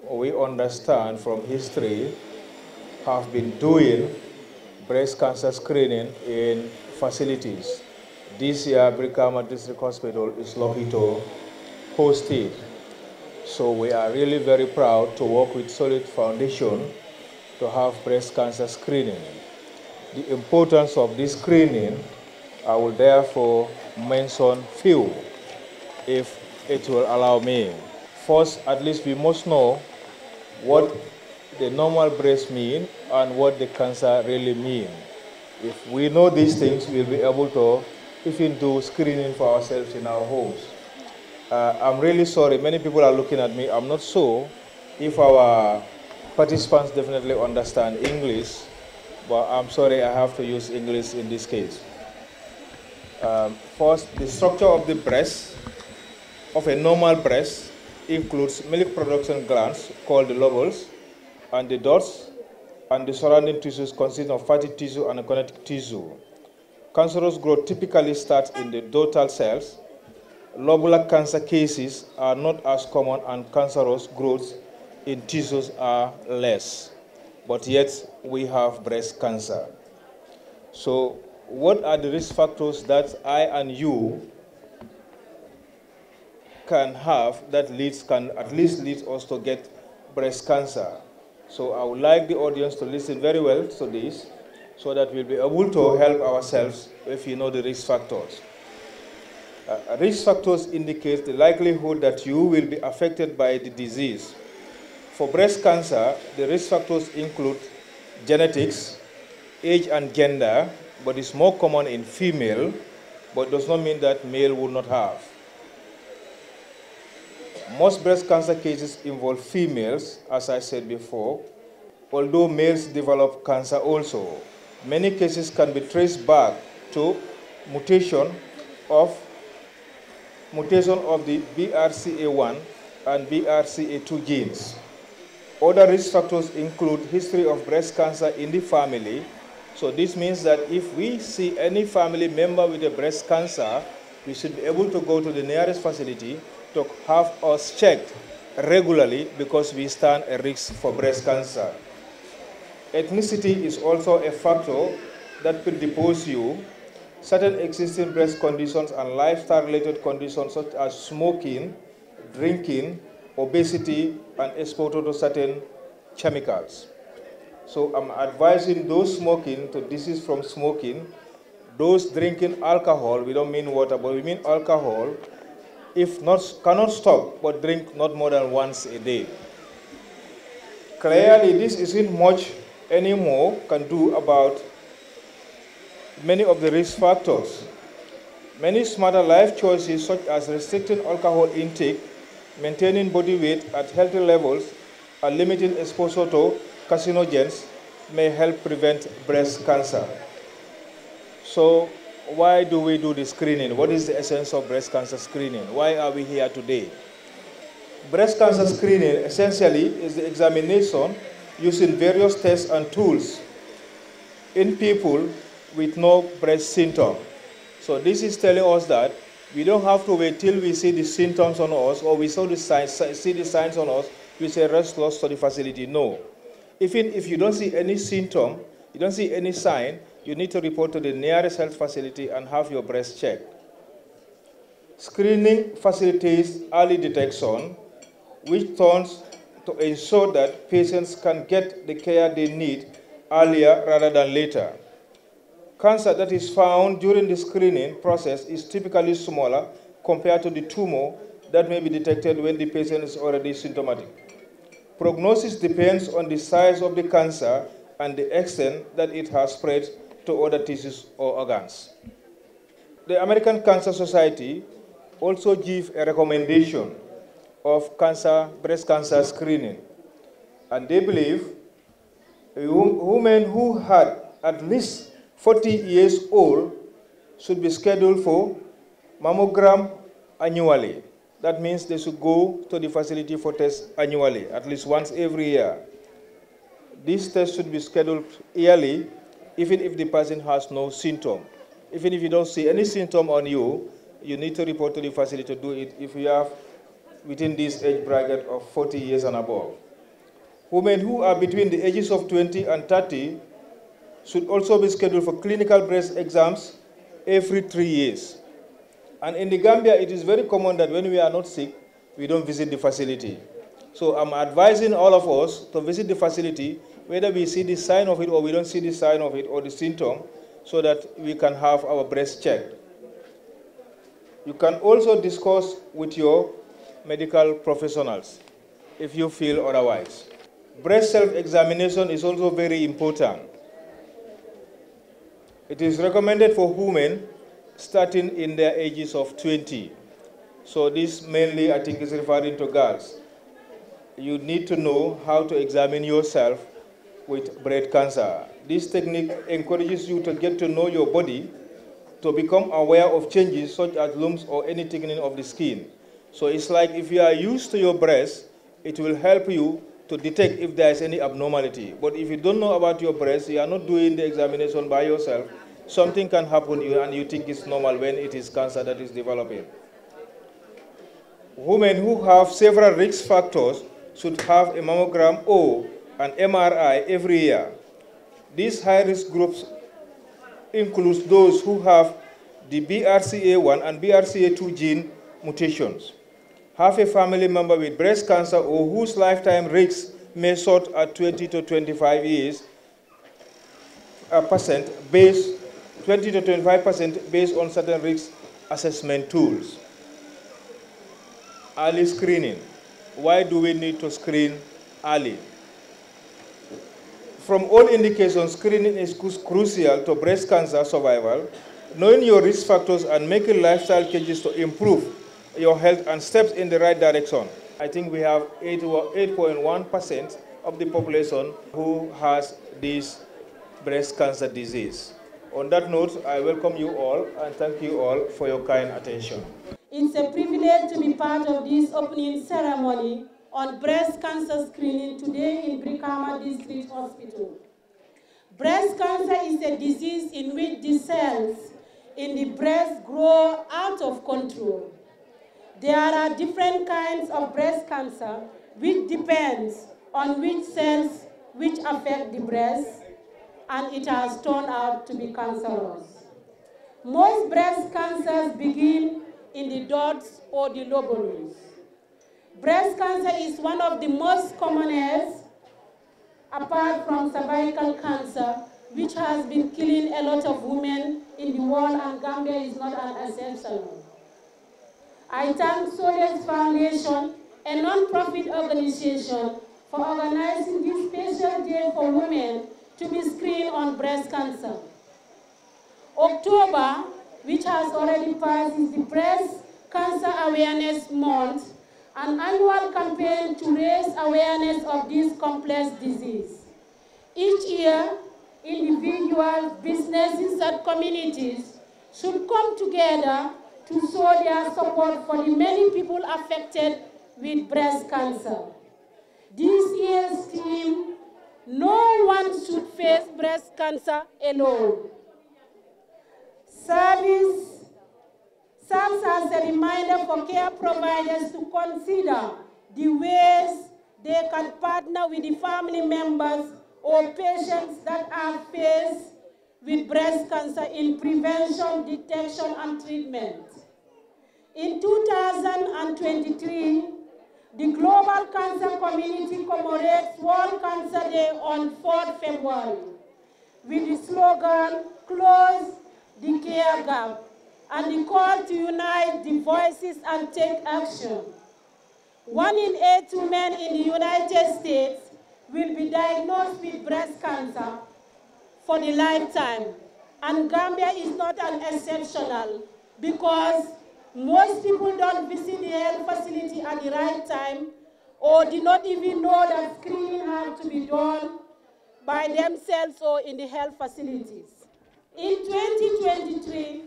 we understand from history, have been doing breast cancer screening in facilities. This year, BRIKAMA District Hospital is lucky to host it. So we are really very proud to work with Solid Foundation to have breast cancer screening. The importance of this screening, I will therefore mention few, if it will allow me. First, at least we must know what the normal breast mean and what the cancer really mean. If we know these things, we'll be able to even do screening for ourselves in our homes. I'm really sorry, many people are looking at me. I'm not sure if our participants definitely understand English, but I'm sorry I have to use English in this case. First, the structure of the breast, of a normal breast, includes milk production glands called the lobules, and the ducts, and the surrounding tissues consist of fatty tissue and connective tissue. Cancerous growth typically starts in the ductal cells. Lobular cancer cases are not as common, and cancerous growths in tissues are less. But yet, we have breast cancer. So, what are the risk factors that I and you can have that can at least lead us to get breast cancer? So I would like the audience to listen very well to this so that we'll be able to help ourselves if you know the risk factors. Risk factors indicate the likelihood that you will be affected by the disease. For breast cancer, the risk factors include genetics, age and gender, but it's more common in female, but does not mean that male would not have. Most breast cancer cases involve females, as I said before, although males develop cancer also. Many cases can be traced back to mutation of the BRCA1 and BRCA2 genes. Other risk factors include history of breast cancer in the family. So this means that if we see any family member with a breast cancer, we should be able to go to the nearest facility to have us checked regularly because we stand a risk for breast cancer. Ethnicity is also a factor that predisposes you. Certain existing breast conditions and lifestyle-related conditions such as smoking, drinking, obesity, and exposure to certain chemicals. So I'm advising those smoking to desist from smoking. Those drinking alcohol, we don't mean water, but we mean alcohol, if not, cannot stop, but drink not more than once a day. Clearly, this isn't much anymore can do about many of the risk factors. Many smarter life choices, such as restricting alcohol intake, maintaining body weight at healthy levels, and limiting exposure to carcinogens, may help prevent breast cancer. So, why do we do the screening? What is the essence of breast cancer screening? Why are we here today? Breast cancer screening essentially is the examination using various tests and tools in people with no breast symptom. So this is telling us that we don't have to wait till we see the symptoms on us or we see the signs on us, we say rush us to the facility. No. Even if you don't see any symptom, you don't see any sign, you need to report to the nearest health facility and have your breast checked. Screening facilitates early detection, which turns to ensure that patients can get the care they need earlier rather than later. Cancer that is found during the screening process is typically smaller compared to the tumor that may be detected when the patient is already symptomatic. Prognosis depends on the size of the cancer and the extent that it has spread to other tissues or organs. The American Cancer Society also gives a recommendation of breast cancer screening, and they believe women who had at least 40 years old should be scheduled for mammogram annually. That means they should go to the facility for tests annually, at least once every year. These tests should be scheduled yearly, even if the person has no symptom. Even if you don't see any symptom on you, you need to report to the facility to do it if you have within this age bracket of 40 years and above. Women who are between the ages of 20 and 30 should also be scheduled for clinical breast exams every 3 years. And in the Gambia, it is very common that when we are not sick, we don't visit the facility. So I'm advising all of us to visit the facility, whether we see the sign of it or we don't see the sign of it or the symptom, so that we can have our breast checked. You can also discuss with your medical professionals if you feel otherwise. Breast self-examination is also very important. It is recommended for women starting in their ages of 20. So this mainly, I think, is referring to girls. You need to know how to examine yourself with breast cancer. This technique encourages you to get to know your body, to become aware of changes such as lumps or any thickening of the skin. So it's like if you are used to your breast, it will help you to detect if there is any abnormality. But if you don't know about your breast, you are not doing the examination by yourself, something can happen to you and you think it's normal when it is cancer that is developing. Women who have several risk factors should have a mammogram or an MRI every year. These high-risk groups include those who have the BRCA1 and BRCA2 gene mutations, have a family member with breast cancer, or whose lifetime risks measured at 20 to 25 years based 20 to 25% based on certain risk assessment tools. Early screening. Why do we need to screen early? From all indications, screening is crucial to breast cancer survival. Knowing your risk factors and making lifestyle changes to improve your health and steps in the right direction. I think we have 8.1% of the population who has this breast cancer disease. On that note, I welcome you all and thank you all for your kind attention. It's a privilege to be part of this opening ceremony on breast cancer screening today in BRIKAMA District Hospital. Breast cancer is a disease in which the cells in the breast grow out of control. There are different kinds of breast cancer which depends on which cells which affect the breast, and it has turned out to be cancerous. Most breast cancers begin in the ducts or the lobules. Breast cancer is one of the most commonest, apart from cervical cancer, which has been killing a lot of women in the world, and Gambia is not an exception. I thank Soles Foundation, a non-profit organization, for organizing this special day for women to be screened on breast cancer. October, which has already passed, is the Breast Cancer Awareness Month, an annual campaign to raise awareness of this complex disease. Each year, individuals, businesses, and communities should come together to show their support for the many people affected with breast cancer. This year's theme, no one should face breast cancer alone, serves as a reminder for care providers to consider the ways they can partner with the family members or patients that are faced with breast cancer in prevention, detection, and treatment. In 2023, the global cancer community commemorates World Cancer Day on 4th February with the slogan, "Close the Care Gap," and the call to unite the voices and take action. 1 in 8 women in the United States will be diagnosed with breast cancer for the lifetime, and Gambia is not an exception because most people don't visit the health facility at the right time or do not even know that screening has to be done by themselves or in the health facilities. In 2023,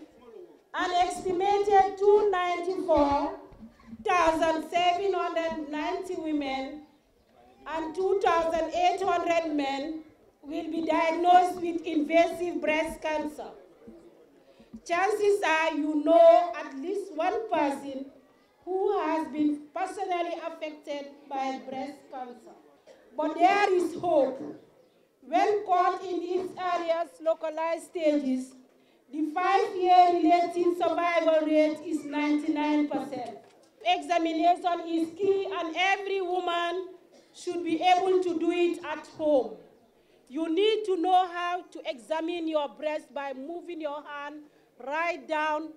an estimated 294,790 women and 2,800 men will be diagnosed with invasive breast cancer. Chances are you know at least one person who has been personally affected by breast cancer. But there is hope. When caught in its area's localized stages, the 5-year relative survival rate is 99%. Examination is key, and every woman should be able to do it at home. You need to know how to examine your breast by moving your hand right down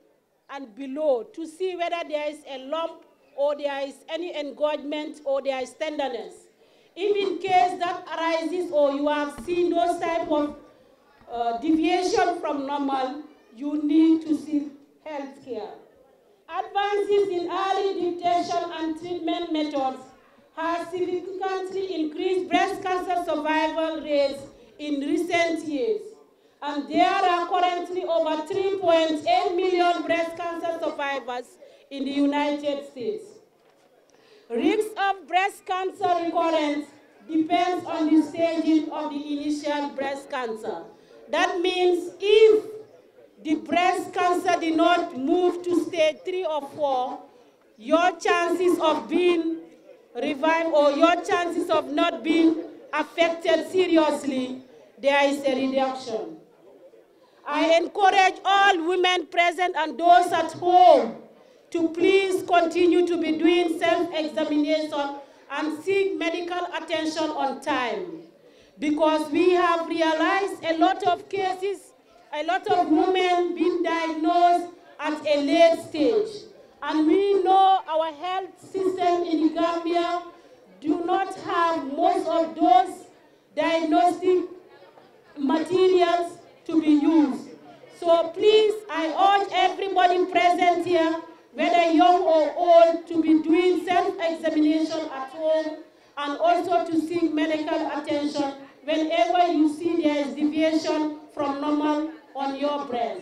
and below to see whether there is a lump or there is any engorgement or there is tenderness. If in case that arises or you have seen those type of deviation from normal, you need to seek health care. Advances in early detection and treatment methods have significantly increased breast cancer survival rates in recent years. And there are currently over 3.8 million breast cancer survivors in the United States. Risk of breast cancer recurrence depends on the staging of the initial breast cancer. That means if the breast cancer did not move to stage 3 or 4, your chances of being revived or your chances of not being affected seriously, there is a reduction. I encourage all women present and those at home to please continue to be doing self-examination and seek medical attention on time, because we have realized a lot of cases, a lot of women being diagnosed at a late stage. And we know our health system in the Gambia do not have most of those diagnostic materials to be used. So please, I urge everybody present here, whether young or old, to be doing self-examination at home and also to seek medical attention whenever you see there is deviation from normal on your breast.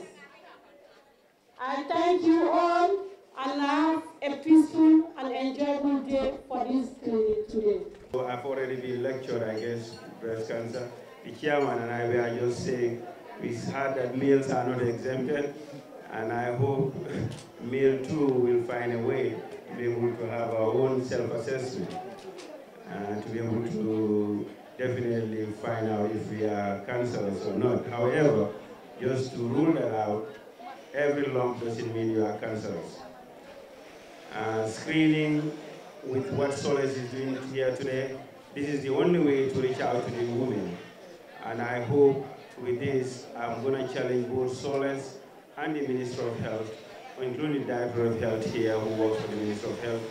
I thank you all and have a peaceful and enjoyable day for this clinic today. I've already been lectured against breast cancer. The chairman and I were just saying we heard that males are not exempted, and I hope male too will find a way to be able to have our own self-assessment and to be able to definitely find out if we are cancerous or not. However, just to rule that out, every lump doesn't mean you are cancerous. Screening with what Solace is doing here today, this is the only way to reach out to the women. And I hope with this, I'm going to challenge both Solace and the Minister of Health, including the Director of Health here who works for the Minister of Health,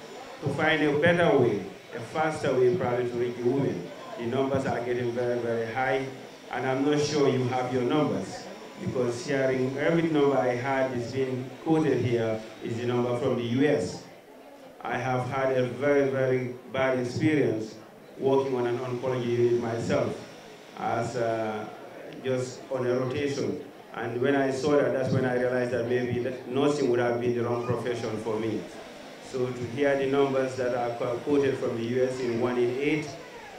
to find a better way, a faster way probably to reach the women. The numbers are getting very, very high, and I'm not sure you have your numbers, because hearing every number I had is being quoted here is the number from the US. I have had a very, very bad experience working on an oncology unit myself as just on a rotation. And when I saw that, that's when I realized that maybe nursing would have been the wrong profession for me. So to hear the numbers that are quoted from the US in 1 in 8,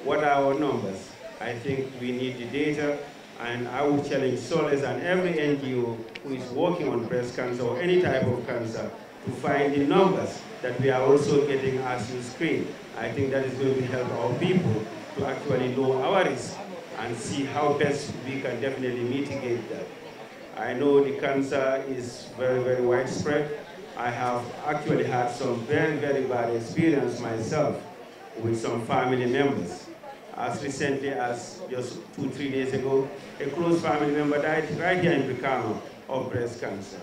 what are our numbers? I think we need the data, and I would challenge Solace and every NGO who is working on breast cancer or any type of cancer to find the numbers that we are also getting as we screen. I think that is going to help our people to actually know our risk and see how best we can definitely mitigate that. I know the cancer is very, very widespread. I have actually had some very, very bad experience myself with some family members. As recently as just 2-3 days ago, a close family member died right here in BRIKAMA of breast cancer.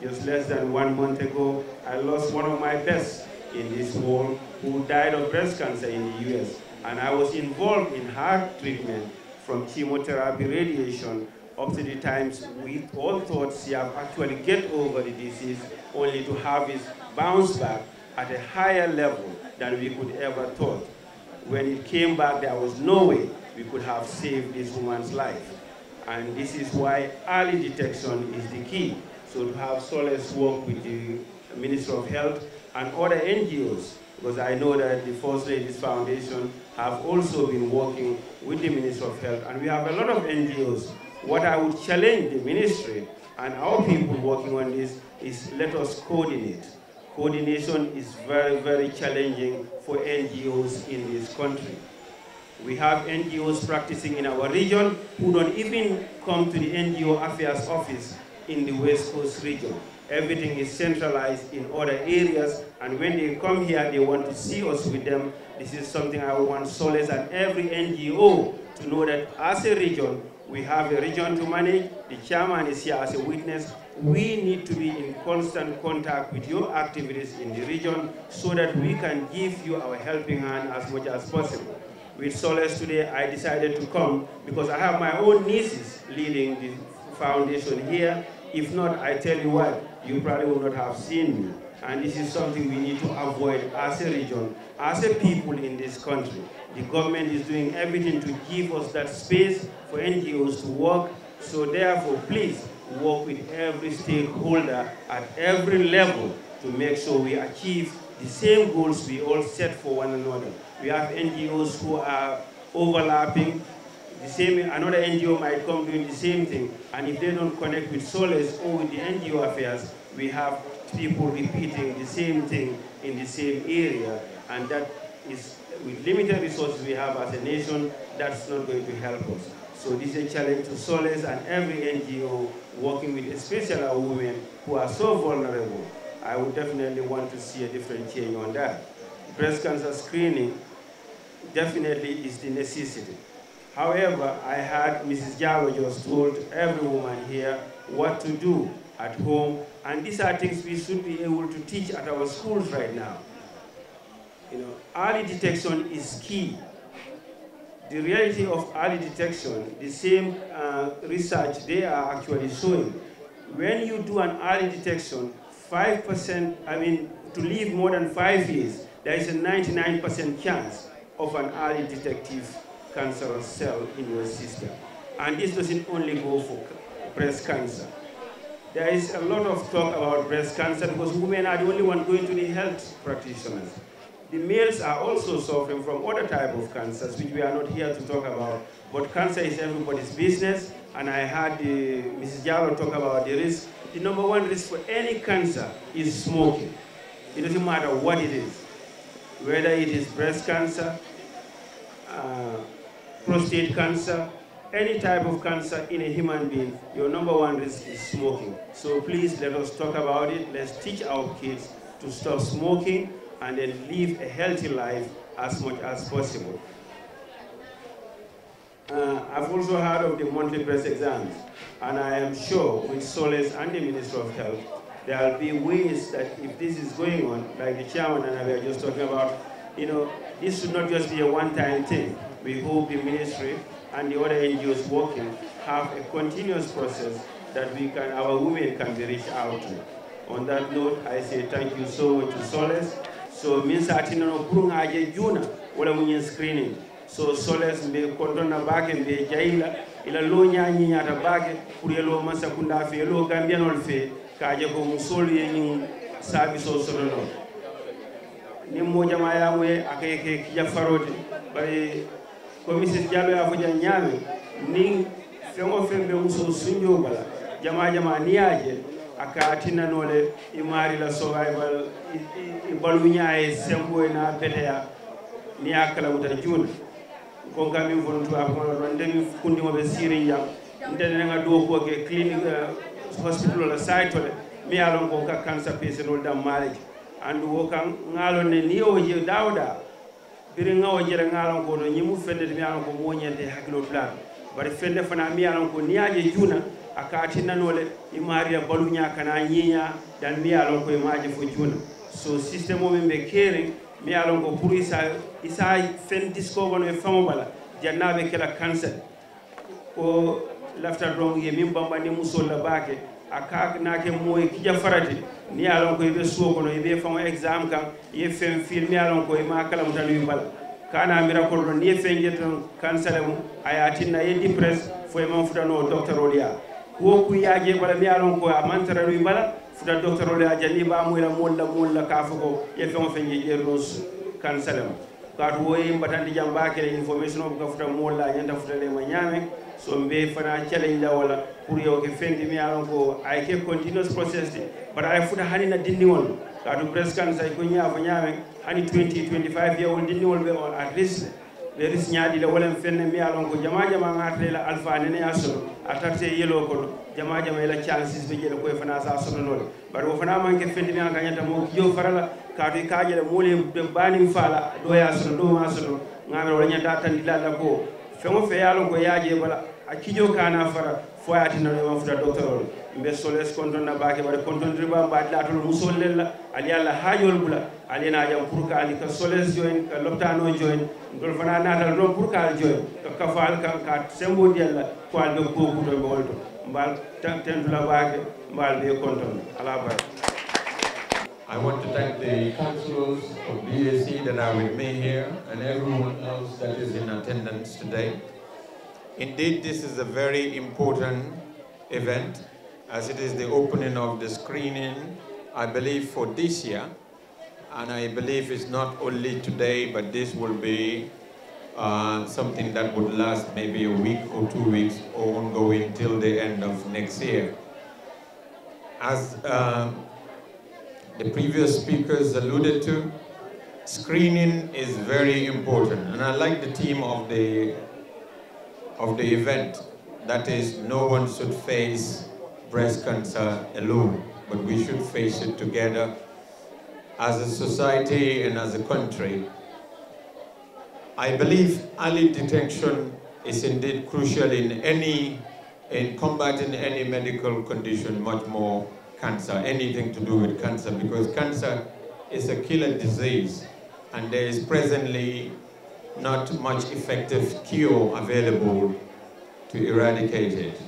Just less than 1 month ago, I lost one of my best in this world who died of breast cancer in the US. And I was involved in her treatment from chemotherapy, radiation, up to the times we all thought she had actually get over the disease, only to have it bounce back at a higher level than we could ever thought. When it came back, there was no way we could have saved this woman's life. And this is why early detection is the key. So to have Solace work with the Minister of Health and other NGOs, because I know that the First Ladies Foundation have also been working with the Minister of Health, and we have a lot of NGOs. What I would challenge the ministry and our people working on this is let us coordinate. Coordination is very, very challenging for NGOs in this country. We have NGOs practicing in our region who don't even come to the NGO Affairs Office in the West Coast region. Everything is centralized in other areas, and when they come here, they want to see us with them. This is something I want Solace and every NGO to know, that as a region, we have a region to manage. The chairman is here as a witness. We need to be in constant contact with your activities in the region so that we can give you our helping hand as much as possible. With Solace today, I decided to come because I have my own nieces leading the foundation here. If not, I tell you what, you probably would not have seen me. And this is something we need to avoid as a region, as a people in this country. The government is doing everything to give us that space for NGOs to work. So therefore, please work with every stakeholder at every level to make sure we achieve the same goals we all set for one another. We have NGOs who are overlapping. Another NGO might come doing the same thing, and if they don't connect with Solace or with the NGO affairs, we have people repeating the same thing in the same area, and that is, with limited resources we have as a nation, that's not going to help us. So this is a challenge to Solace and every NGO working with especially our women who are so vulnerable. I would definitely want to see a different change on that. Breast cancer screening definitely is the necessity. However, I had Mrs. Jallo just told every woman here what to do at home, and these are things we should be able to teach at our schools right now. Early detection is key. The reality of early detection, the same research they are actually showing. When you do an early detection, 5%, to live more than 5 years, there is a 99% chance of an early detective cancerous cell in your system. And this doesn't only go for breast cancer. There is a lot of talk about breast cancer because women are the only ones going to the health practitioners. The males are also suffering from other types of cancers, which we are not here to talk about. But cancer is everybody's business, and I heard Mrs. Jallo talk about the risk. The number one risk for any cancer is smoking. It doesn't matter what it is, whether it is breast cancer, prostate cancer, any type of cancer in a human being, your number one risk is smoking. So please let us talk about it. Let's teach our kids to stop smoking and then live a healthy life as much as possible. I've also heard of the monthly breast exams, and I am sure with Solace and the Minister of Health, there will be ways that if this is going on, like the chairman and I were just talking about, this should not just be a one-time thing. We hope the ministry and the other NGOs working have a continuous process that our women can be reached out to. On that note, I say thank you so much to Solace. So means I think no prunga je juna wala munyen screening. So Solace mbe kondona bake mbe jaila ila lo nyanyi nyata bake pour yelo masakunda fe lo gambianol fe kaje ko musol yen service o sorono. Ni mo jama ya we akeke kija farode bari ko Mrs. Jallo ya fuja nyame ni fengo fembe muso sunjo bala jama niaje akatina nole imari la survival ibalunya e sembo na beteya ni akala muta juna ko ngami volontu ko ndemi kundi mo be sirinya ndene nga do ko ke clinic hospital la site mi alon ko ka cancer patient ol dam marriage andu wo kan ngalo ne ni o je dawda biri ngawo jere ngalon ko do nyimu fende mi alon ko moñente hakilo plan bari fende fana mi alon ko niaje juna akati nanole imaria balunya kana nyinya dan mi alon ko imaje fo juna so system o membe kere mi alon ko pour isa fen discover no famo bala jannabe kala cancer ko lafta dong ye min bambani musol la bake akak nake moy kija farati ni alon ko be soko no be famo exam kan ye fen film mi alon ko ma kala mutalu bala kana miracle do ni fen jeton cancer mo ayatina ye depress fo e man futano docteur olia ko ku yaaje bala mi alon ko amantara lu bala futa docteur olia jani ba mo la molla ka fako ye fen fen je ros cancer mo ka to woyi mbatandi jamba ke information ko futa molla nyanda futa le ma nyame so mbe fana challenge la wala pour yo ke fendi mi alon ko ay ke continuous process de but ay futa hanina dindi won ka to breast cancer ko nyaafa nyame hani 20-25 year old dindi wol be on at least le ris nyaadi le wala fenne mi alon ko jama ngatre la alfa ne ya solo atarte yelo ko jama la chances be jele ko fana sa solo lol bar wo fana manke fendi mi kanyata mo jo farala kaatu kaaje le mole dem bani fala do ya solo do ma solo ngame wala nyata tan dilala ko fengo fe yalo ko yaaje bala akijo kana fara foyati no ma futa docteur mbe soles konton na baake bare konton riba mbaadi la to musol lella ali alla haajol bula ali na jam pour ka ali ka soles join ka loptano join ndol fana natal do pour ka join ka kafal ka sembo dialla ko albe ko kuto be wolto mbal tentula baake mbal be konton ala ba. I want to thank the councillors of BAC that are with me here and everyone else that is in attendance today. Indeed, this is a very important event, as it is the opening of the screening, I believe, for this year. And I believe it's not only today, but this will be something that would last maybe a week or 2 weeks or ongoing till the end of next year. As the previous speakers alluded to, screening is very important. And I like the theme of the event. That is, no one should face breast cancer alone, but we should face it together as a society and as a country. I believe early detection is indeed crucial in combating any medical condition, much more cancer, anything to do with cancer, because cancer is a killer disease and there is presently not much effective cure available to eradicate it.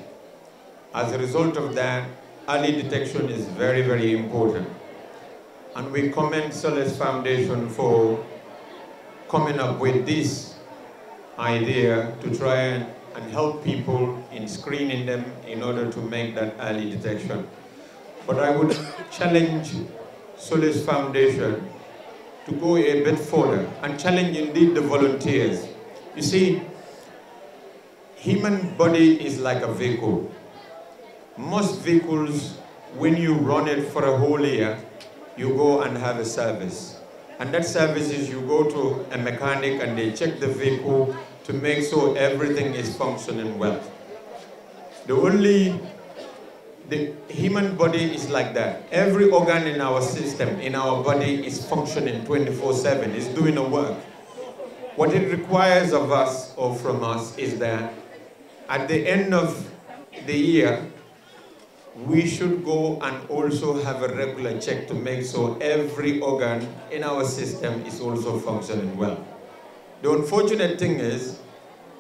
As a result of that, early detection is very, very important. And we commend Solace Foundation for coming up with this idea to try and help people in screening them in order to make that early detection. But I would challenge Solace Foundation to go a bit further and challenge indeed the volunteers. You see, human body is like a vehicle. Most vehicles, when you run it for a whole year, you go and have a service. And that service is you go to a mechanic and they check the vehicle to make sure everything is functioning well. The human body is like that. Every organ in our system, in our body, is functioning 24/7, is doing a work. What it requires of us, or from us, is that at the end of the year, we should go and also have a regular check to make sure every organ in our system is also functioning well. The unfortunate thing is,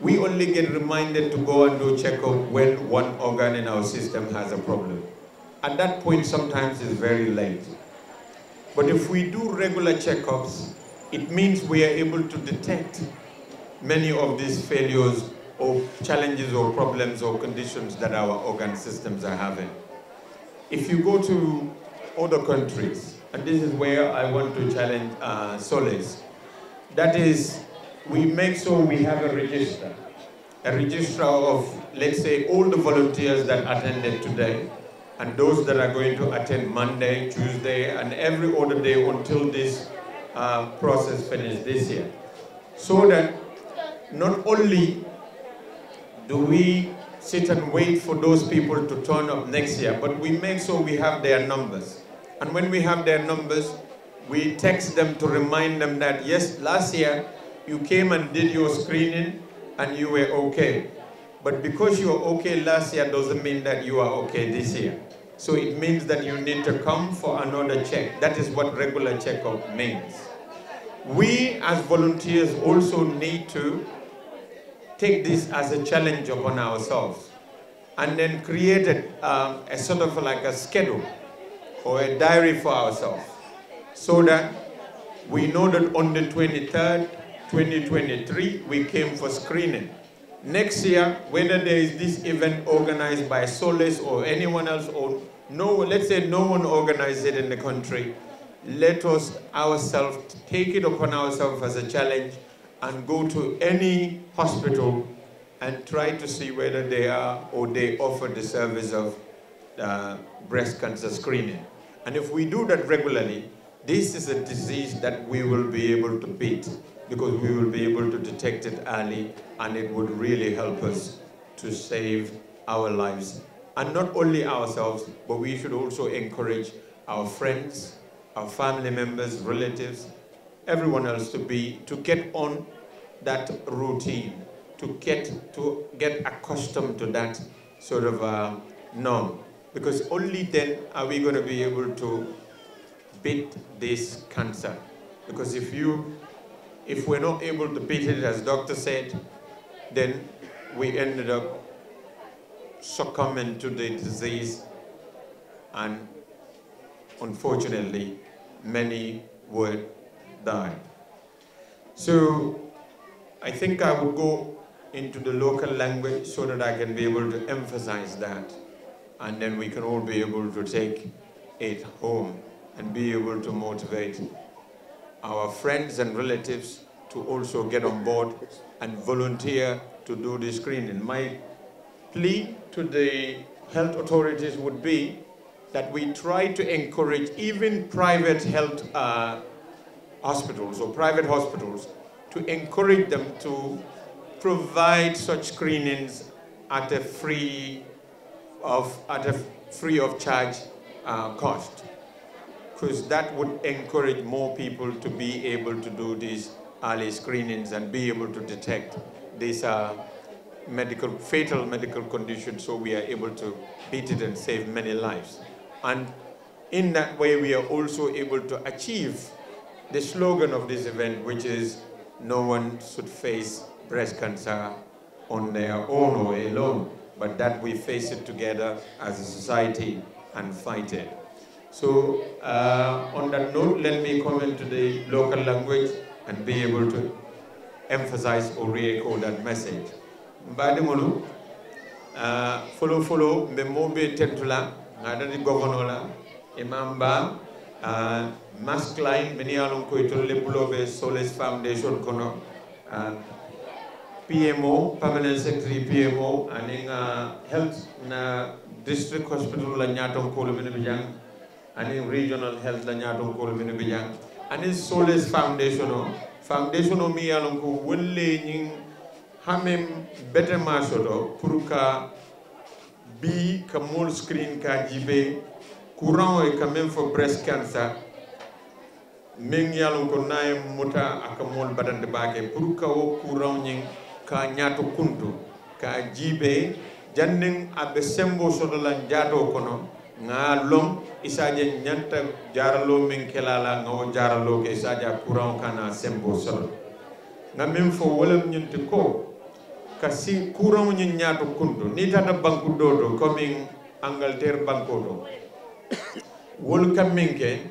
we only get reminded to go and do checkup when one organ in our system has a problem. At that point, sometimes it's very late. But if we do regular checkups, it means we are able to detect many of these failures or challenges or problems or conditions that our organ systems are having. If you go to other countries, and this is where I want to challenge Solace, that is, we make sure we have a register of, let's say, all the volunteers that attended today, and those that are going to attend Monday, Tuesday, and every other day until this process finishes this year. So that not only do we sit and wait for those people to turn up next year, but we make sure we have their numbers. And when we have their numbers, we text them to remind them that, yes, last year you came and did your screening and you were okay. But because you were okay last year doesn't mean that you are okay this year. So it means that you need to come for another check. That is what regular checkup means. We as volunteers also need to take this as a challenge upon ourselves and then create a sort of like a schedule or a diary for ourselves so that we know that on the 23rd, 2023, we came for screening. Next year, whether there is this event organized by Solace or anyone else, or no, let's say no one organized it in the country, let us ourselves take it upon ourselves as a challenge and go to any hospital and try to see whether they are or they offer the service of breast cancer screening. And if we do that regularly, this is a disease that we will be able to beat. because we will be able to detect it early, and it would really help us to save our lives. And not only ourselves, but we should also encourage our friends, our family members, relatives, everyone else to get on that routine, to get accustomed to that sort of norm. Because only then are we going to be able to beat this cancer. Because if we're not able to beat it, as doctor said, then we ended up succumbing to the disease, and unfortunately, many would die. So I think I would go into the local language so that I can be able to emphasize that, and then we can all be able to take it home and be able to motivate our friends and relatives to also get on board and volunteer to do the screening. My plea to the health authorities would be that we try to encourage even private health hospitals or private hospitals to encourage them to provide such screenings at a free of charge cost, because that would encourage more people to be able to do these early screenings and be able to detect these fatal medical conditions, so we are able to beat it and save many lives. And in that way, we are also able to achieve the slogan of this event, which is no one should face breast cancer on their own or alone, but that we face it together as a society and fight it. So on that note, let me comment to the local language and be able to emphasize or re-echo that message. Mbadimolu, follow, Mbemobe Tentula, Nadadi Governor, Imamba, Mask Line, Benialum Koitole Pulobe Solis Foundation Kono, PMO, Permanent Secretary PMO, and health na district hospital la Nyaton Kolo Binibijang, and in regional health la Nyaton Kolo Binibijang, and in Solis Foundation mi alon ko wolle ñing hamem better masoto pour ka bi ka mol screen ka jibe courant e quand même for breast cancer men yalon ko naye muta aka mol badande baake pour ka wo courant ñing ka ñaato kuntu ka jibe jannin abe sembo sodo la jaato kono nga lom isaje nyanta jaralo min kelala nga jaralo ke isaja courant kana sembo sodo nga min fo wolam ñunti ko kasi courant ñun ñaato kuntu ni tata banku dodo comme Angleterre banko do wol kam minke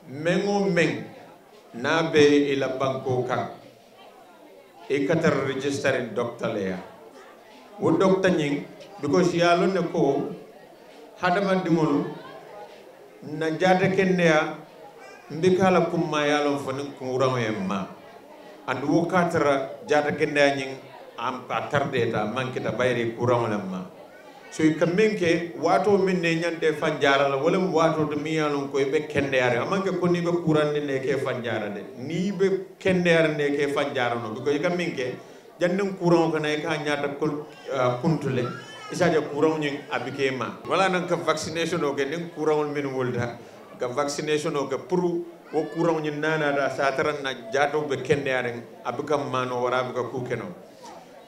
mengo meng na be ila banko kan e katar register doctor leya wo doctor ñing because yalo ne ko hadama dimolu na jata kendeya mbikala kumma yalo fon ko ma and wo katara jata kendeya ñing am patardeta mankita bayri courant lamma so kamenke wato minne nyande fanjara la wala wato de miyalon ko be kendeyare amanke ko ni be courant ne ke fanjara de ni be kendeyare ne ke fanjara no ko kamenke jandum courant ko nay ka nyata ko kuntule isaja courant ñing abike ma wala nan ka vaccination o ke nen courant min wolda ka vaccination o ke pour wo courant ñin nana da sataran na jato be kendeyare abikam mano wara abika kukeno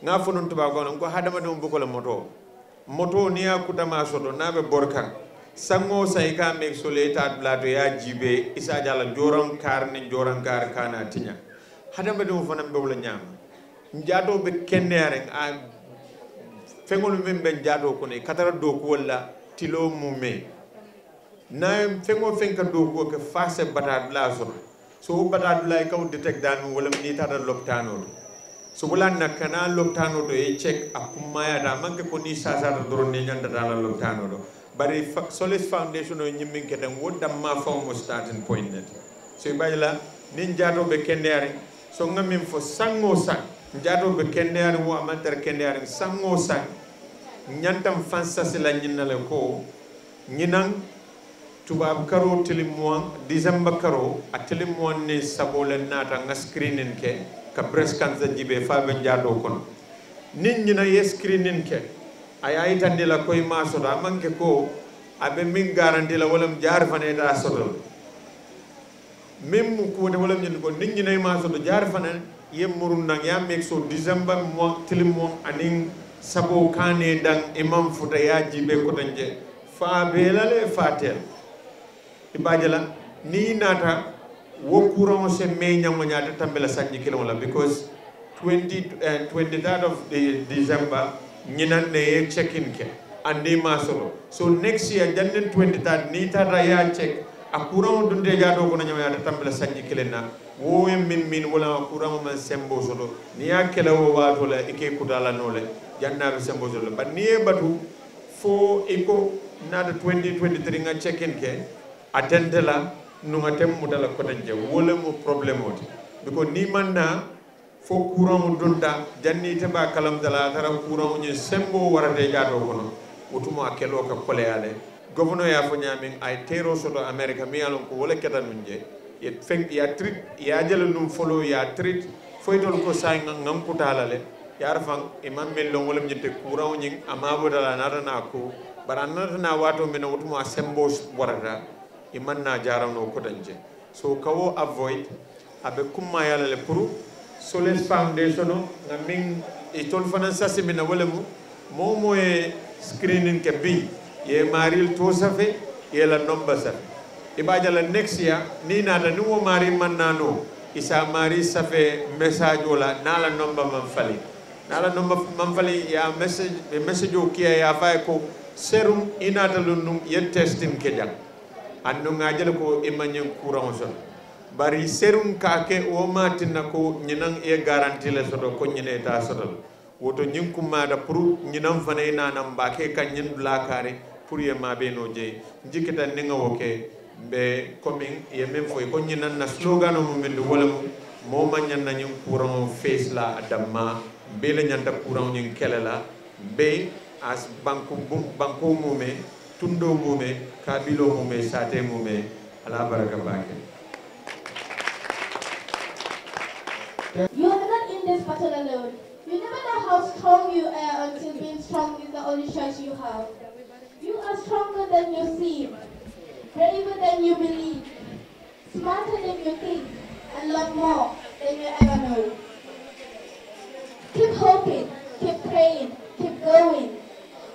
nga fonon tuba ko ko hadama dum buko la moto ni akutama soto nabe borkan sango sayka mek soleta blato ya jibe isa jala joran kar kana tinya hadama dum fonam be wala nyam njaado be kendere a fengol men ben jaado ko ne katara do ko wala tilo mume na fengo fenka do ko ke face batad la soto so batad la kaw detect dan wala ni tada loptano so bulan na kana loptano do e check akumaya da manke ko ni sasa do dron ni nyanda dala loptano do bari Solis Foundation o nyimmin ke dan wodam ma fawmo starting point net so bayla nin jaado be kendere so ngamin fo sango sang jaado be kendere wo amanter kendere sango sang nyantam fansa sila nyinale ko nyinan tubab karo tilimwan December karo atilimwan ni sabole nata nga screening ke ka breast cancer jibe fabe jado kono nin ñina ye screening ke aya itandi la koy ma soda manke ko abe min garanti la wala jaar fane da sodol même ko de wala ñin ko nin ñina ma sodo jaar fane yem murun nang ya mek so December mo tilim mo anin sabo kane dang imam futa ya jibe ko tanje fa belale fatel ibajala ni nata wo courant se me nyamo nyaata tambela sanji kilo la because 23rd of December ñinan ne check in ke andi ma solo so next year janden 23rd ni tata ya check a courant dunde jaato ko nyamo nyaata tambela sanji kilena wo min wala courant man sembo solo ni ya kela wo wato la ike kudala nole janna be sembo solo ba ni batu fo iko nada 2023 nga check in ke atente la nunga tem mudala kotenje wala mo problème oti biko ni manna fo courant mo dunta janni te ba kalam dala tara courant ni sembo warate jaato kono wotumo akelo ka koleale gouverneur ya fo nyamin ay tero soto america mi alon ko wala keta nunje yet feng ya treat ya jelo num follow ya treat foytol ko say ngam kutalale yar fang imam mello wala nyete courant ni amabo dala nata na ko baranata na wato mena wotumo sembo warata imanna jarano kotanje so kawo avoid abe kumma yala le pour Solis Foundation na min e tol fana sasimina wala mo e screening ke bi ye maril to safe ye la nomba safe ibaja la next year ni na la nuwo mari mannano isa mari safe message wala na la nomba man fali ya message o kiya ya fay ko serum inata lunum ye testing ke jang andu ngajel ko imanyen courant son bari serum kake o matina ko ñinan e garantie le soto ko ñine ta sotal woto ñin kumada pour ñinam fane nanam bake kan ñin blakare pour ye mabe no je jikita ninga woke be coming ye même foy ko ñinan na slogan mo men wala mo ma ñan na ñin courant face la adamma be le ñanta courant ñin kelela be as banko mume tundo mume kabilo mume sate mume ala baraka bake. You are not in this battle alone. You never know how strong you are until being strong is the only choice you have. You are stronger than you seem, braver than you believe, smarter than you think, and love more than you ever know. Keep hoping, keep praying, keep going.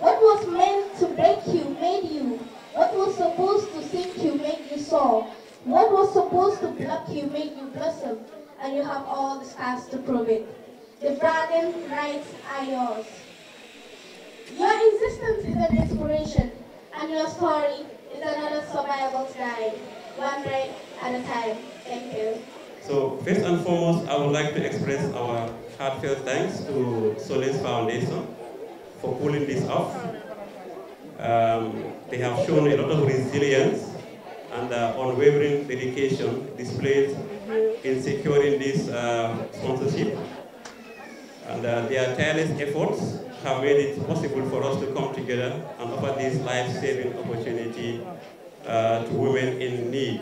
What was meant to break you made you. What was supposed to sink you made you soar. What was supposed to block you made you blossom. And you have all the scars to prove it. The bragging rights are yours. Your existence is an inspiration, and your story is another survival's guide, one breath at a time. Thank you. So first and foremost, I would like to express our heartfelt thanks to Solis Foundation for pulling this off. They have shown a lot of resilience and unwavering dedication displayed in securing this sponsorship. And their tireless efforts have made it possible for us to come together and offer this life-saving opportunity to women in need.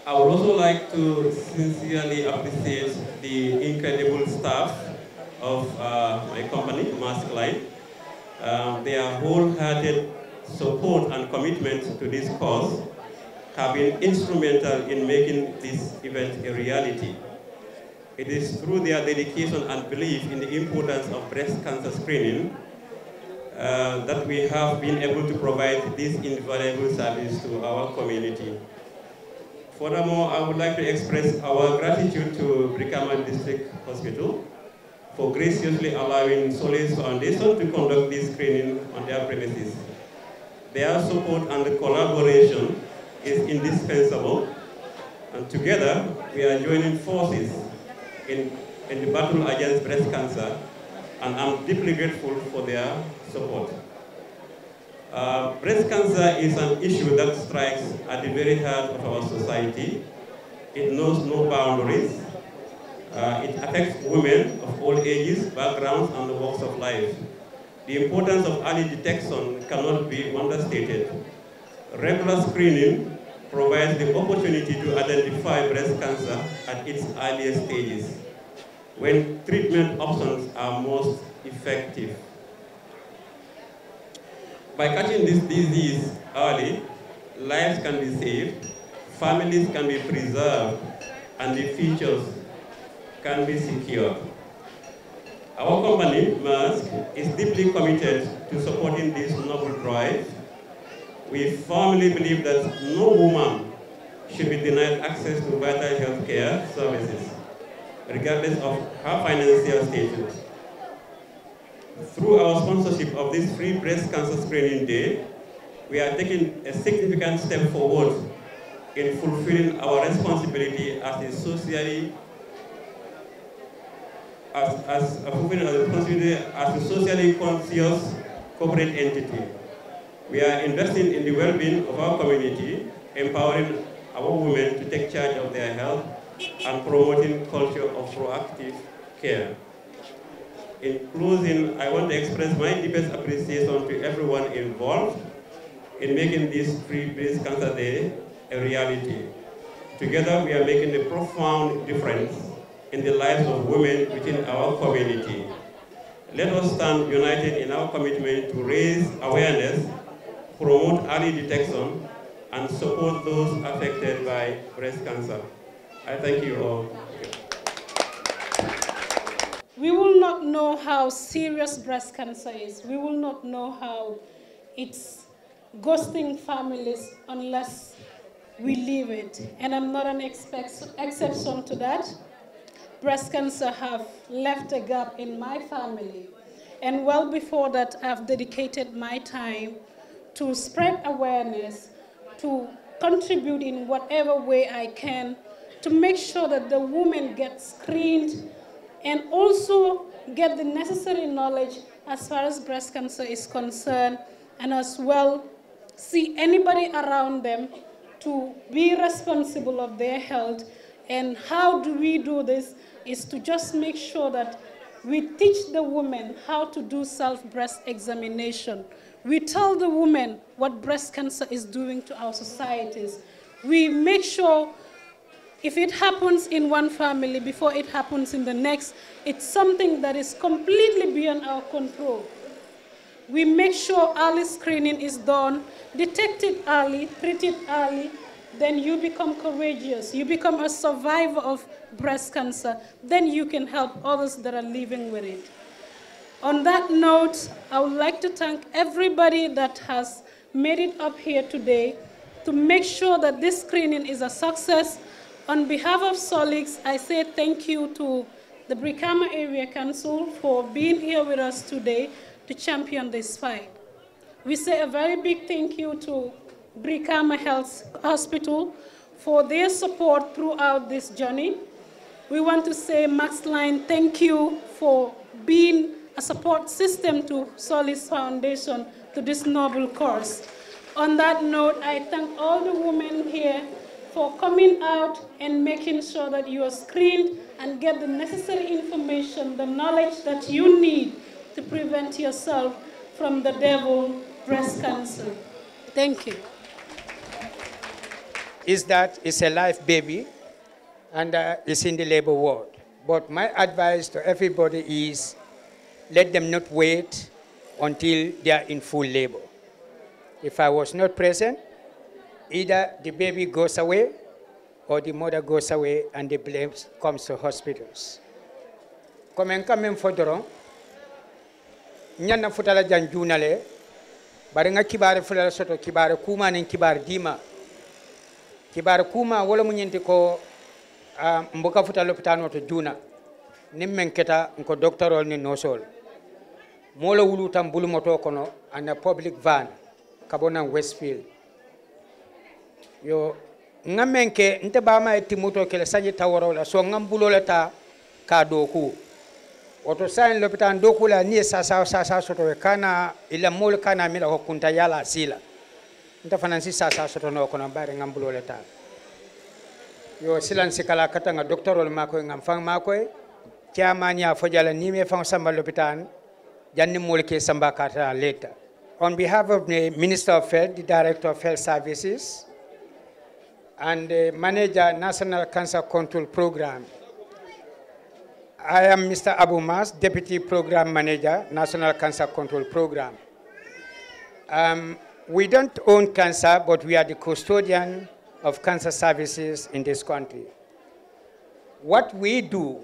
I would also like to sincerely appreciate the incredible staff of my company, Mask Line. Their wholehearted support and commitment to this cause have been instrumental in making this event a reality. It is through their dedication and belief in the importance of breast cancer screening that we have been able to provide this invaluable service to our community. Furthermore, I would like to express our gratitude to BRIKAMA District Hospital for graciously allowing Solis Foundation to conduct this screening on their premises. Their support and collaboration is indispensable, and together we are joining forces in the battle against breast cancer, and I'm deeply grateful for their support. Breast cancer is an issue that strikes at the very heart of our society. It knows no boundaries. It affects women of all ages, backgrounds, and walks of life. The importance of early detection cannot be understated. Regular screening provides the opportunity to identify breast cancer at its earliest stages, when treatment options are most effective. By catching this disease early, lives can be saved, families can be preserved, and the futures can be secured. Our company, Maersk, is deeply committed to supporting this noble drive. We firmly believe that no woman should be denied access to vital health care services, regardless of her financial status. Through our sponsorship of this free breast cancer screening day, we are taking a significant step forward in fulfilling our responsibility as a socially conscious corporate entity. We are investing in the well-being of our community, empowering our women to take charge of their health, and promoting culture of proactive care. In closing, I want to express my deepest appreciation to everyone involved in making this free breast cancer day a reality. Together, we are making a profound difference in the lives of women within our community. Let us stand united in our commitment to raise awareness, promote early detection, and support those affected by breast cancer. I thank you all. We will not know how serious breast cancer is. We will not know how it's ghosting families unless we live it. And I'm not an exception to that. Breast cancer have left a gap in my family. And well before that, I've dedicated my time to spread awareness, to contribute in whatever way I can, to make sure that the women get screened and also get the necessary knowledge as far as breast cancer is concerned, and as well see anybody around them to be responsible of their health. And how do we do this is to just make sure that we teach the women how to do self-breast examination. We tell the women what breast cancer is doing to our societies. We make sure if it happens in one family before it happens in the next, it's something that is completely beyond our control. We make sure early screening is done, detect it early, treat it early, then you become courageous. You become a survivor of breast cancer. Then you can help others that are living with it. On that note, I would like to thank everybody that has made it up here today to make sure that this screening is a success. On behalf of Solix, I say thank you to the BRIKAMA Area Council for being here with us today to champion this fight. We say a very big thank you to BRIKAMA Health Hospital for their support throughout this journey. We want to say, Max Line, thank you for being a support system to Solis Foundation to this noble cause. On that note, I thank all the women here for coming out and making sure that you are screened and get the necessary information, the knowledge that you need to prevent yourself from the devil, breast cancer. Thank you. Is that it's a live baby and it's in the labor ward. But my advice to everybody is let them not wait until they are in full labor. If I was not present, either the baby goes away or the mother goes away and the blame comes to hospitals. Comme quand for doron, nyana futala jan junale, bari nga kibare fulala soto kibare kuma nin kibare dima. Kibare kuma wala munyenti ko mboka futa lopitano to juna. Nimmen keta nko doctorol ni nosol. Mola wulu tambulu moto kono and a public van kabona Westfield. Yo ngamenke nte bama etimoto kele saji taworo la so ngambulo la ta ka doku oto sain lopitan doku la ni sasa soto kana ila mol kana mila ko kunta yala sila nta fanansi sasa soto no kono bare ngambulo la ta yo silan sikala kata nga doctorol mako ngam fang mako kiamanya fojala ni me fang samba lopitan janni mol ke samba kata later. On behalf of the Minister of Health, the Director of Health Services, and manager National Cancer Control Program. I am Mr. Abu Mas, Deputy Program Manager, National Cancer Control Program. We don't own cancer, but we are the custodian of cancer services in this country. What we do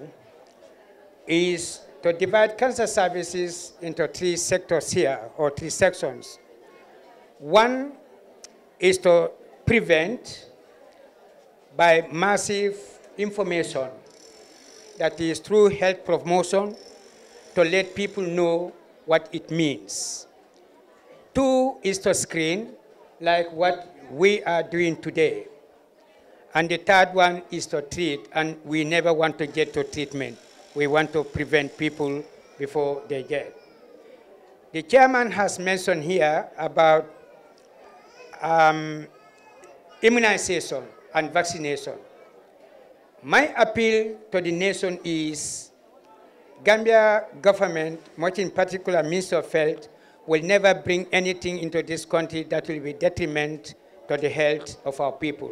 is to divide cancer services into 3 sectors here, or 3 sections. One is to prevent by massive information, that is through health promotion, to let people know what it means. 2 is to screen, like what we are doing today. And the 3rd one is to treat, and we never want to get to treatment. We want to prevent people before they get. The chairman has mentioned here about immunization and vaccination. My appeal to the nation is Gambia government, much in particular Minister of Health, will never bring anything into this country that will be detriment to the health of our people.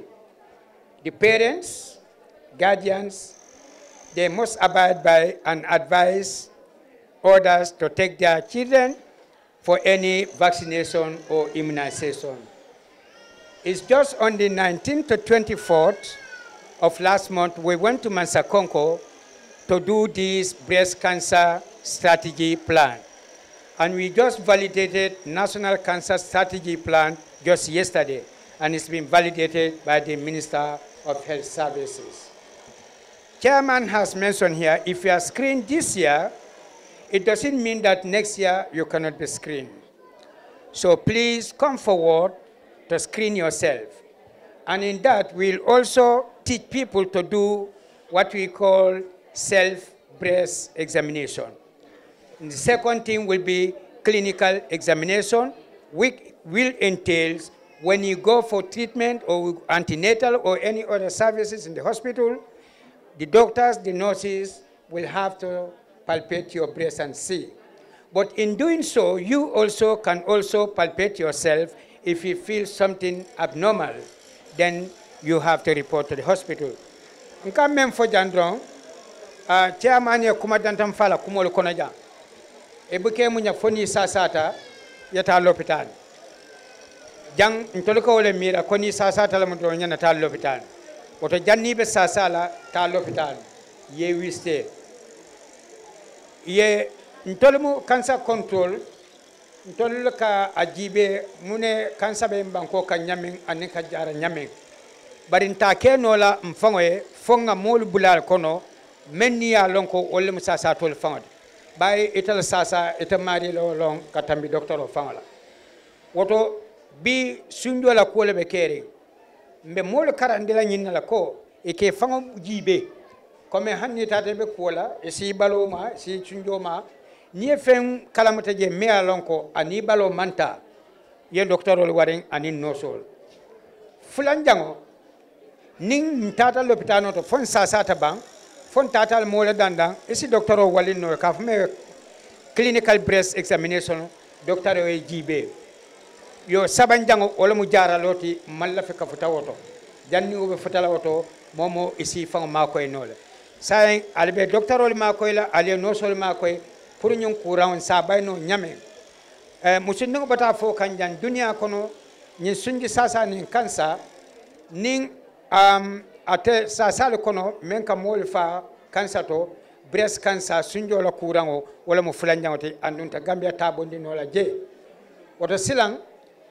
The parents, guardians, they must abide by and advise others to take their children for any vaccination or immunization. It's just on the 19th to 24th of last month, we went to Mansakonko to do this breast cancer strategy plan. And we just validated National Cancer Strategy Plan just yesterday, and it's been validated by the Minister of Health Services. Chairman has mentioned here, if you are screened this year, it doesn't mean that next year you cannot be screened. So please come forward to screen yourself. And in that, we'll also teach people to do what we call self-breast examination. And the second thing will be clinical examination, which will entail when you go for treatment or antenatal or any other services in the hospital, the doctors, the nurses will have to palpate your breast and see. But in doing so, you also can also palpate yourself. If you feel something abnormal, then you have to report to the hospital. Nka mem fo jandron, chairman ya kumadantam fala kumol konaja. Ebuke munya foni sasata yata l'hôpital. Jang ntoloko wole mira koni sasata la mudro nyana ta l'hôpital. Woto janni be sasala ta l'hôpital. Ye wiste. Ye ntolmu cancer control ntol ka ajibe mune cancer be banko ka nyamin anika jara nyamin. Barinta ke nola mfangoe fonga mol bulal kono menni ya lonko wolle musasa tol fangode. Bay ital sasa ita mari lo long katambi doctor o fangola. Woto bi sunjo la ko le be kere mbe mol karandela nyinna la ko e ke fango jibe comme hanni tate be kola e si baloma si sunjo ma ni fen kalamata je me alonko ani balo manta ye doctor o waring ani nosol fulan jango ning tata l'hôpital to fon sasa ta bang fon tata mo le dandan e si doctor o walin no ka me clinical breast examination doctor o jibe yo sabanjango wala mu jaraloti malla fe ka futa woto janni o be futala woto momo isi fang ma koy nole say albe docteur ol ma koy la ale no sol ma koy pour ñun courant sa bayno ñame musin ngo bata fo kanjan dunia kono ñi sunji sasa ni kansa ning ate sasa le kono men ka mol fa kansa to breast cancer sunjo la courant o wala mu fulanjangote andunta Gambia tabondi no la je woto silang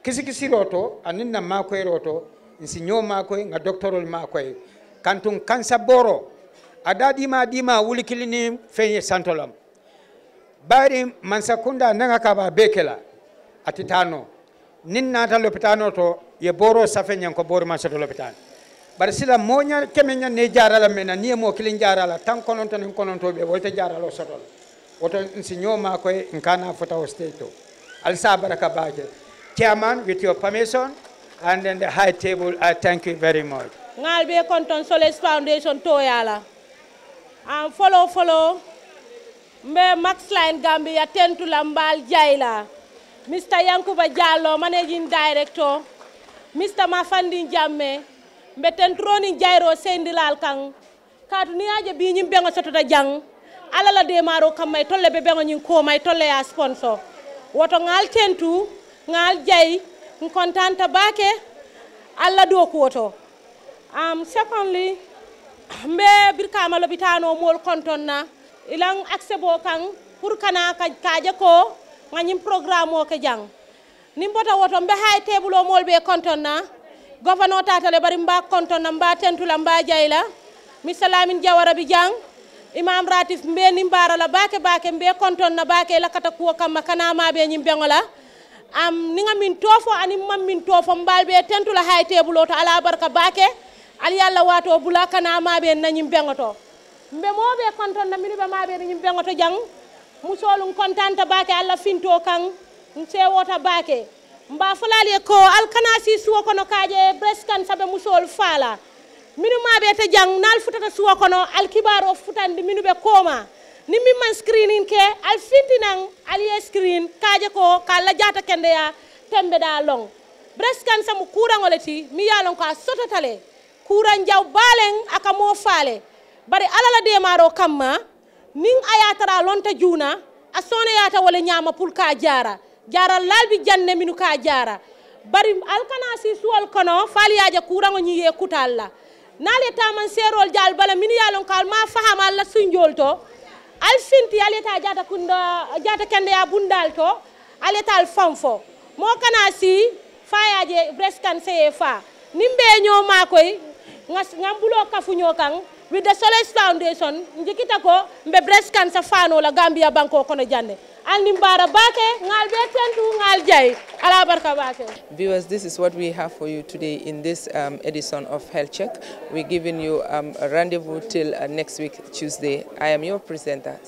kisi roto aninna makoy roto insinyo makoy nga doctorol makoy kantung kansa boro adadi ma dima wuli kilini fenye santolam bari mansakunda nanga kaba bekela atitano ninna ta lopitano to ye boro safenyan ko boro mansato lopitan bari sila monya kemenya ne jarala mena ni mo kilin jarala tan kononto be wolta jaralo sotol woto insinyo makoy nkana fota osteto al sabaraka baje. Chairman, with your permission, and then the high table, I thank you very much. Ngalbe Konton Solace Foundation Toyala. And follow. Mbe Max Line Gambia Tentu Lambal Jaila. Mr. Yankuba Jallo, Managing Director. Mr. Mafandi Jamme, mbeten troni jairo sendilal kan katu ni aje bi nyim bengo sotota jang ala la demaro kam may tolle be bengo nyin ko may tolle ya sponsor woto ngal tentu ngal jay kontanta bake alla do ko woto secondly mbe Brikama lobitano mol kontonna ilang aksebo kan pour kana kaje ko nganyim programme o ke jang nimbota woto mbe hay tebulo mol be kontonna governor tatale bari mba kontonna mba tentula mba jayla misalamin jawara bi jang imam ratif mbe nimbara la bake mbe kontonna bake la kata ko kam kana ma be nyim bengola ninga min tofo ani mam min tofo mbalbe tentula hay tebulo to ala barka bake ali yalla wato bula kana ma be nanyim bengoto mbe mobe kontonna minu be ma be nyim bengoto jang musolum kontanta bake alla finto kan nse wota bake mba falali ko alkanasi suwo kono kaje breast cancer be musol fala minu mabe ta jang nal futata suwo kono alkibaro futandi minu be koma ni mi man screening ke al fintinan ali screen kaje ko kala jata kende ya tembe da long breast cancer mu kurangoleti mi yalon ko sotatale kuran jaw balen aka mo fale bari alala de maro kamma ning ayatara lonta juna asone yata wala nyama pul ka jara lalbi janne minu ka jara bari alkanasi suwal kono faliyaje kurango nyiye kutalla nale taman serol jal bala minu yalon kal ma fahama la sunjolto alfinti aleta jata kende ya bundal to aleta alfanfo mo kanasi fayaje breast cancer fa nimbe nyo makoy ngambulo kafunyo kan with the Solace Foundation njikita ko mbe breast cancer fano la Gambia banko kono jande Alimbara bake ngal betentu ngal jay ala barka bake. Viewers, this is what we have for you today in this edition of Health Check. We're giving you a rendezvous till next week Tuesday. I am your presenter.